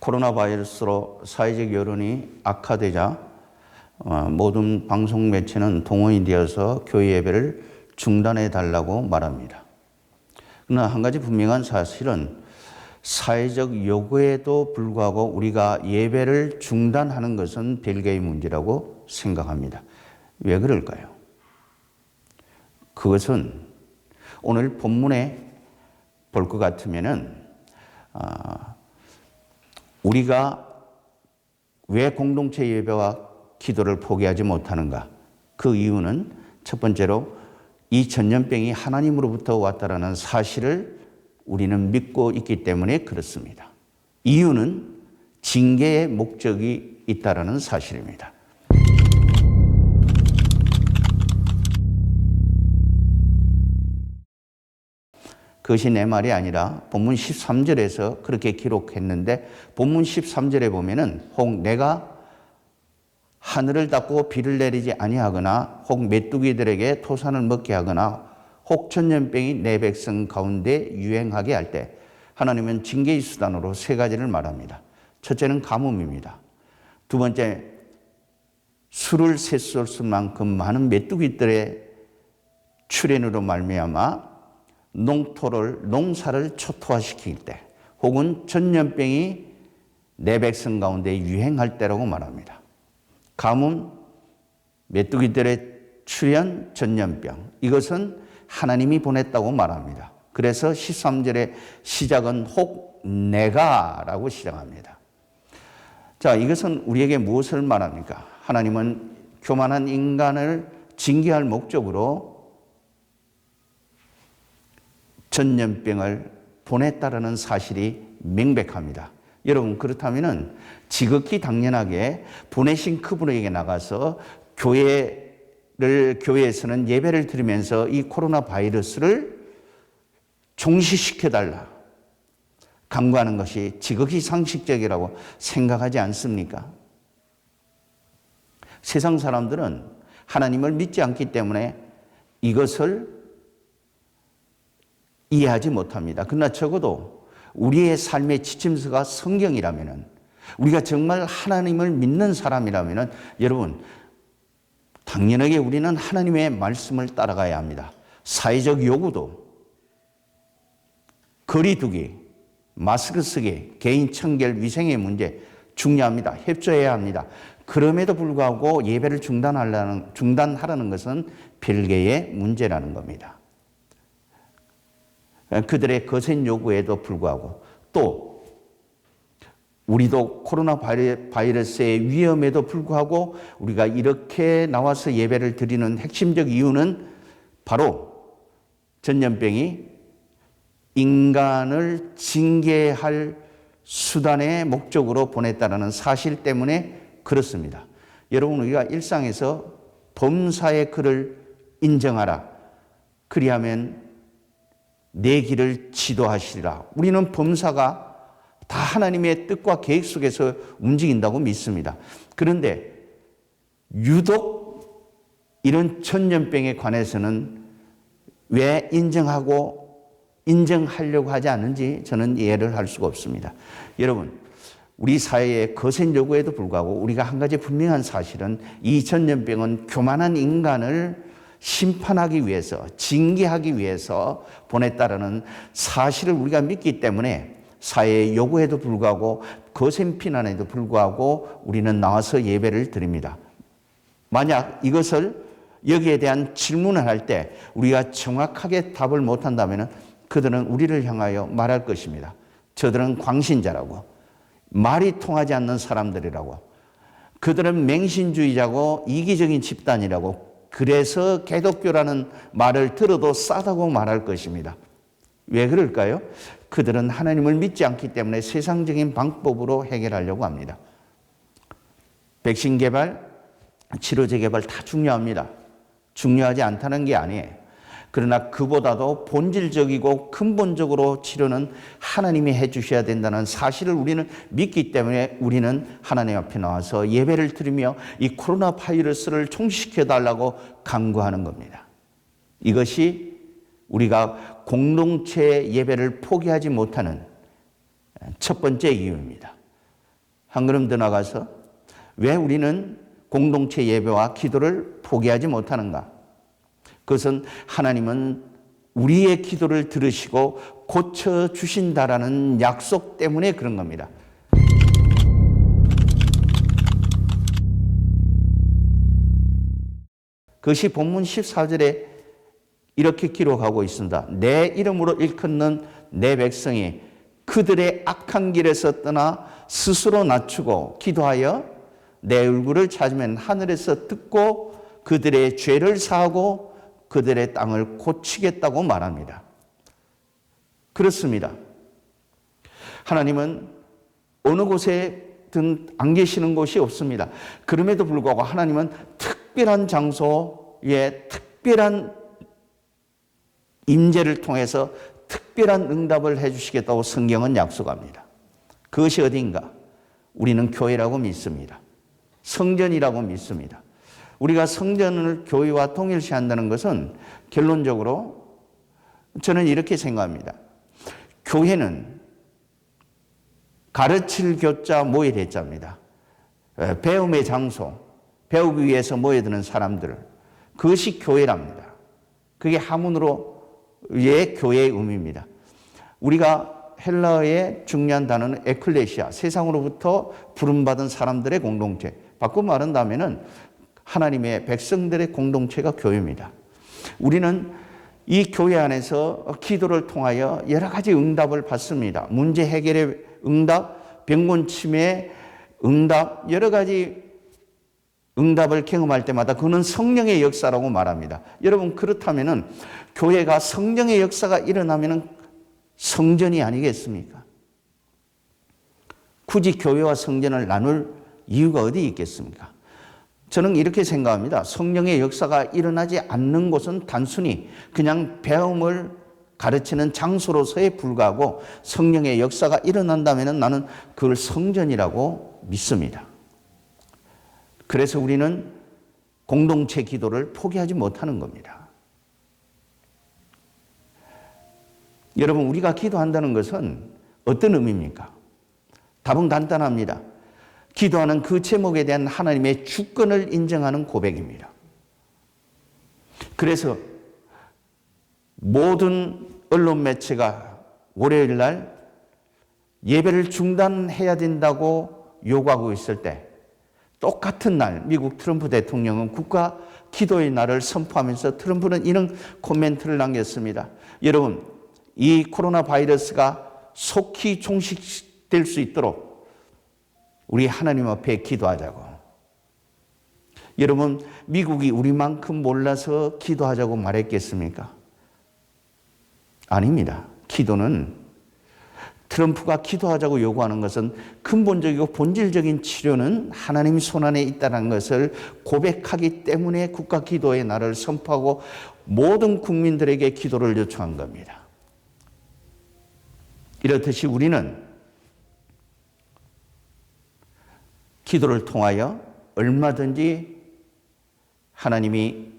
코로나 바이러스로 사회적 여론이 악화되자 모든 방송 매체는 동원이 되어서 교회 예배를 중단해 달라고 말합니다. 그러나 한 가지 분명한 사실은 사회적 요구에도 불구하고 우리가 예배를 중단하는 것은 별개의 문제라고 생각합니다. 왜 그럴까요? 그것은 오늘 본문에 볼 것 같으면은 우리가 왜 공동체 예배와 기도를 포기하지 못하는가? 그 이유는 첫 번째로 이 전염병이 하나님으로부터 왔다라는 사실을 우리는 믿고 있기 때문에 그렇습니다. 이유는 징계의 목적이 있다라는 사실입니다. 그것이 내 말이 아니라 본문 13절에서 그렇게 기록했는데 본문 13절에 보면은 혹 내가 하늘을 닫고 비를 내리지 아니하거나 혹 메뚜기들에게 토산을 먹게 하거나 혹 전염병이 내 백성 가운데 유행하게 할 때 하나님은 징계의 수단으로 세 가지를 말합니다. 첫째는 가뭄입니다. 두 번째, 술을 셀 수 없을 만큼 많은 메뚜기들의 출현으로 말미암아 농사를 초토화시킬 때 혹은 전염병이 내 백성 가운데 유행할 때라고 말합니다. 가뭄, 메뚜기들의 출현, 전염병, 이것은 하나님이 보냈다고 말합니다. 그래서 13절의 시작은 혹 내가라고 시작합니다. 자, 이것은 우리에게 무엇을 말합니까? 하나님은 교만한 인간을 징계할 목적으로 전염병을 보냈다라는 사실이 명백합니다. 여러분, 그렇다면 지극히 당연하게 보내신 그분에게 나가서 교회에서는 예배를 드리면서 이 코로나 바이러스를 종식시켜달라 간구하는 것이 지극히 상식적이라고 생각하지 않습니까? 세상 사람들은 하나님을 믿지 않기 때문에 이것을 이해하지 못합니다. 그러나 적어도 우리의 삶의 지침서가 성경이라면, 우리가 정말 하나님을 믿는 사람이라면 여러분, 당연하게 우리는 하나님의 말씀을 따라가야 합니다. 사회적 요구도 거리두기, 마스크 쓰기, 개인 청결, 위생의 문제 중요합니다. 협조해야 합니다. 그럼에도 불구하고 예배를 중단하라는 것은 별개의 문제라는 겁니다. 그들의 거센 요구에도 불구하고 또 우리도 코로나 바이러스의 위험에도 불구하고 우리가 이렇게 나와서 예배를 드리는 핵심적 이유는 바로 전염병이 인간을 징계할 수단의 목적으로 보냈다는 사실 때문에 그렇습니다. 여러분, 우리가 일상에서 범사의 그를 인정하라. 그리하면 내 길을 지도하시리라. 우리는 범사가 다 하나님의 뜻과 계획 속에서 움직인다고 믿습니다. 그런데 유독 이런 전염병에 관해서는 왜 인정하려고 하지 않는지 저는 이해를 할 수가 없습니다. 여러분, 우리 사회의 거센 요구에도 불구하고 우리가 한 가지 분명한 사실은 이 전염병은 교만한 인간을 심판하기 위해서, 징계하기 위해서 보냈다라는 사실을 우리가 믿기 때문에 사회의 요구에도 불구하고 거센 비난에도 불구하고 우리는 나와서 예배를 드립니다. 만약 이것을 여기에 대한 질문을 할 때 우리가 정확하게 답을 못한다면 그들은 우리를 향하여 말할 것입니다. 저들은 광신자라고, 말이 통하지 않는 사람들이라고, 그들은 맹신주의자고 이기적인 집단이라고, 그래서 기독교라는 말을 들어도 싸다고 말할 것입니다. 왜 그럴까요? 그들은 하나님을 믿지 않기 때문에 세상적인 방법으로 해결하려고 합니다. 백신 개발, 치료제 개발 다 중요합니다. 중요하지 않다는 게 아니에요. 그러나 그보다도 본질적이고 근본적으로 치료는 하나님이 해 주셔야 된다는 사실을 우리는 믿기 때문에 우리는 하나님 앞에 나와서 예배를 드리며 이 코로나 바이러스를 종식시켜달라고 간구하는 겁니다. 이것이 우리가 공동체 예배를 포기하지 못하는 첫 번째 이유입니다. 한 걸음 더 나가서 왜 우리는 공동체 예배와 기도를 포기하지 못하는가? 그것은 하나님은 우리의 기도를 들으시고 고쳐주신다라는 약속 때문에 그런 겁니다. 그것이 본문 14절에 이렇게 기록하고 있습니다. 내 이름으로 일컫는 내 백성이 그들의 악한 길에서 떠나 스스로 낮추고 기도하여 내 얼굴을 찾으면 하늘에서 듣고 그들의 죄를 사하고 그들의 땅을 고치겠다고 말합니다. 그렇습니다. 하나님은 어느 곳에든 안 계시는 곳이 없습니다. 그럼에도 불구하고 하나님은 특별한 장소에 특별한 임재를 통해서 특별한 응답을 해주시겠다고 성경은 약속합니다. 그것이 어딘가? 우리는 교회라고 믿습니다. 성전이라고 믿습니다. 우리가 성전을 교회와 동일시한다는 것은 결론적으로 저는 이렇게 생각합니다. 교회는 가르칠 교자 모일 해자입니다. 배움의 장소, 배우기 위해서 모여드는 사람들, 그것이 교회랍니다. 그게 한문으로의 교회의 의미입니다. 우리가 헬라어의 중요한 단어는 에클레시아, 세상으로부터 부름받은 사람들의 공동체. 바꿔 말한다면은 하나님의 백성들의 공동체가 교회입니다. 우리는 이 교회 안에서 기도를 통하여 여러 가지 응답을 받습니다. 문제 해결의 응답, 병곤 치매의 응답, 여러 가지 응답을 경험할 때마다 그는 성령의 역사라고 말합니다. 여러분, 그렇다면은 교회가 성령의 역사가 일어나면은 성전이 아니겠습니까? 굳이 교회와 성전을 나눌 이유가 어디 있겠습니까? 저는 이렇게 생각합니다. 성령의 역사가 일어나지 않는 곳은 단순히 그냥 배움을 가르치는 장소로서에 불과하고 성령의 역사가 일어난다면 나는 그걸 성전이라고 믿습니다. 그래서 우리는 공동체 기도를 포기하지 못하는 겁니다. 여러분, 우리가 기도한다는 것은 어떤 의미입니까? 답은 간단합니다. 기도하는 그 제목에 대한 하나님의 주권을 인정하는 고백입니다. 그래서 모든 언론 매체가 월요일 날 예배를 중단해야 된다고 요구하고 있을 때 똑같은 날 미국 트럼프 대통령은 국가 기도의 날을 선포하면서 트럼프는 이런 코멘트를 남겼습니다. 여러분, 이 코로나 바이러스가 속히 종식될 수 있도록 우리 하나님 앞에 기도하자고. 여러분, 미국이 우리만큼 몰라서 기도하자고 말했겠습니까? 아닙니다. 기도는 트럼프가 기도하자고 요구하는 것은 근본적이고 본질적인 치료는 하나님 손안에 있다는 것을 고백하기 때문에 국가 기도의 날을 선포하고 모든 국민들에게 기도를 요청한 겁니다. 이렇듯이 우리는 기도를 통하여 얼마든지 하나님이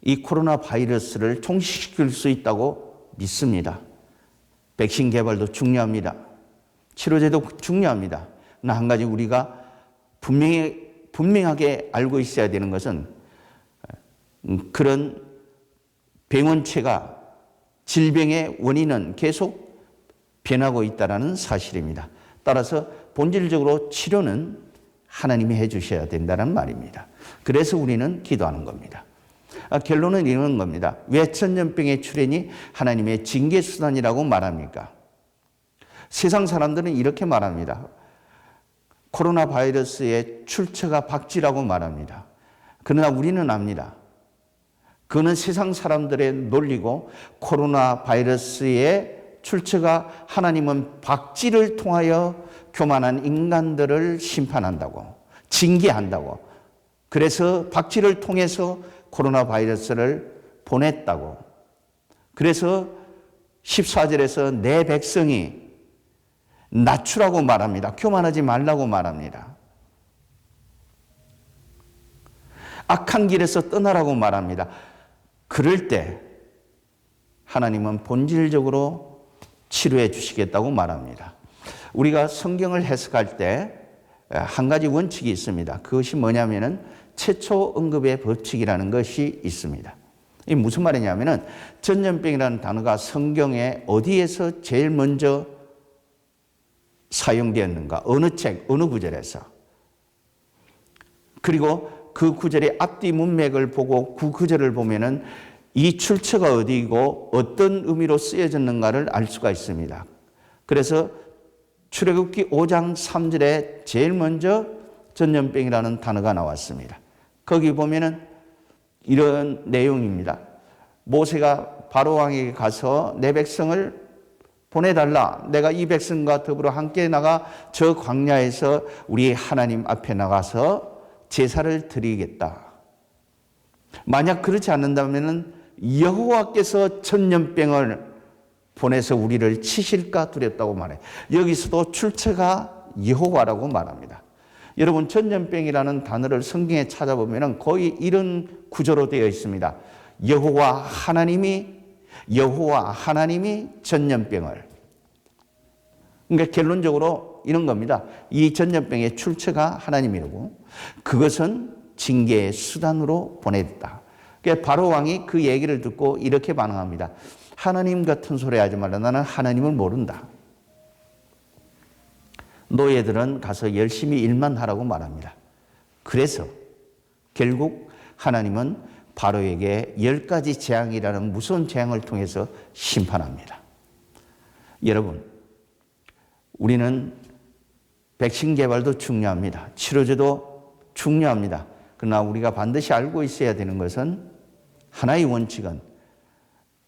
이 코로나 바이러스를 종식시킬 수 있다고 믿습니다. 백신 개발도 중요합니다. 치료제도 중요합니다. 그러나 한 가지 우리가 분명하게 알고 있어야 되는 것은 그런 병원체가 질병의 원인은 계속 변하고 있다는 사실입니다. 따라서 본질적으로 치료는 하나님이 해 주셔야 된다는 말입니다. 그래서 우리는 기도하는 겁니다. 결론은 이런 겁니다. 왜 천년병의 출현이 하나님의 징계수단이라고 말합니까? 세상 사람들은 이렇게 말합니다. 코로나 바이러스의 출처가 박쥐라고 말합니다. 그러나 우리는 압니다. 그는 세상 사람들의 논리고 코로나 바이러스의 출처가 하나님은 박쥐를 통하여 교만한 인간들을 심판한다고, 징계한다고. 그래서 박쥐를 통해서 코로나 바이러스를 보냈다고. 그래서 14절에서 내 백성이 낮추라고 말합니다. 교만하지 말라고 말합니다. 악한 길에서 떠나라고 말합니다. 그럴 때 하나님은 본질적으로 치료해 주시겠다고 말합니다. 우리가 성경을 해석할 때 한 가지 원칙이 있습니다. 그것이 뭐냐면은 최초 언급의 법칙이라는 것이 있습니다. 이게 무슨 말이냐면은 전염병이라는 단어가 성경에 어디에서 제일 먼저 사용되었는가? 어느 책, 어느 구절에서? 그리고 그 구절의 앞뒤 문맥을 보고 그 구절을 보면은 이 출처가 어디이고 어떤 의미로 쓰여졌는가를 알 수가 있습니다. 그래서 출애굽기 5장 3절에 제일 먼저 전염병이라는 단어가 나왔습니다. 거기 보면은 이런 내용입니다. 모세가 바로 왕에게 가서 내 백성을 보내달라. 내가 이 백성과 더불어 함께 나가 저 광야에서 우리 하나님 앞에 나가서 제사를 드리겠다. 만약 그렇지 않는다면 여호와께서 전염병을 보내서 우리를 치실까 두렵다고 말해요. 여기서도 출처가 여호와라고 말합니다. 여러분, 전염병이라는 단어를 성경에 찾아보면 거의 이런 구조로 되어 있습니다. 여호와 하나님이 전염병을. 그러니까 결론적으로 이런 겁니다. 이 전염병의 출처가 하나님이라고, 그것은 징계의 수단으로 보냈다. 그러니까 바로 왕이 그 얘기를 듣고 이렇게 반응합니다. 하나님 같은 소리 하지 말라. 나는 하나님을 모른다. 노예들은 가서 열심히 일만 하라고 말합니다. 그래서 결국 하나님은 바로에게 10가지 재앙이라는 무서운 재앙을 통해서 심판합니다. 여러분, 우리는 백신 개발도 중요합니다. 치료제도 중요합니다. 그러나 우리가 반드시 알고 있어야 되는 것은 하나의 원칙은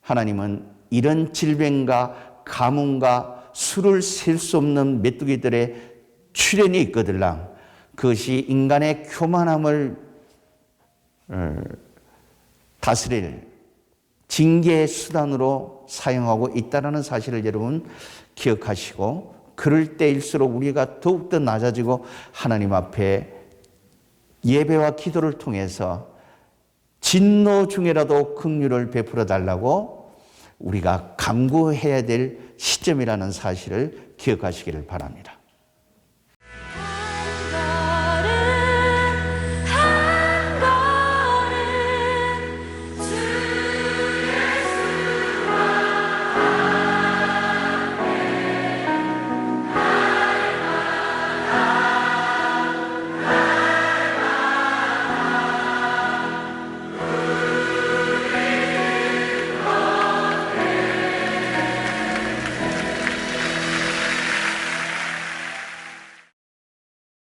하나님은 이런 질병과 가뭄과 수를 셀 수 없는 메뚜기들의 출현이 있거들랑 그것이 인간의 교만함을 다스릴 징계의 수단으로 사용하고 있다는 사실을 여러분 기억하시고, 그럴 때일수록 우리가 더욱더 낮아지고 하나님 앞에 예배와 기도를 통해서 진노 중에라도 긍휼을 베풀어 달라고 우리가 간구해야 될 시점이라는 사실을 기억하시기를 바랍니다.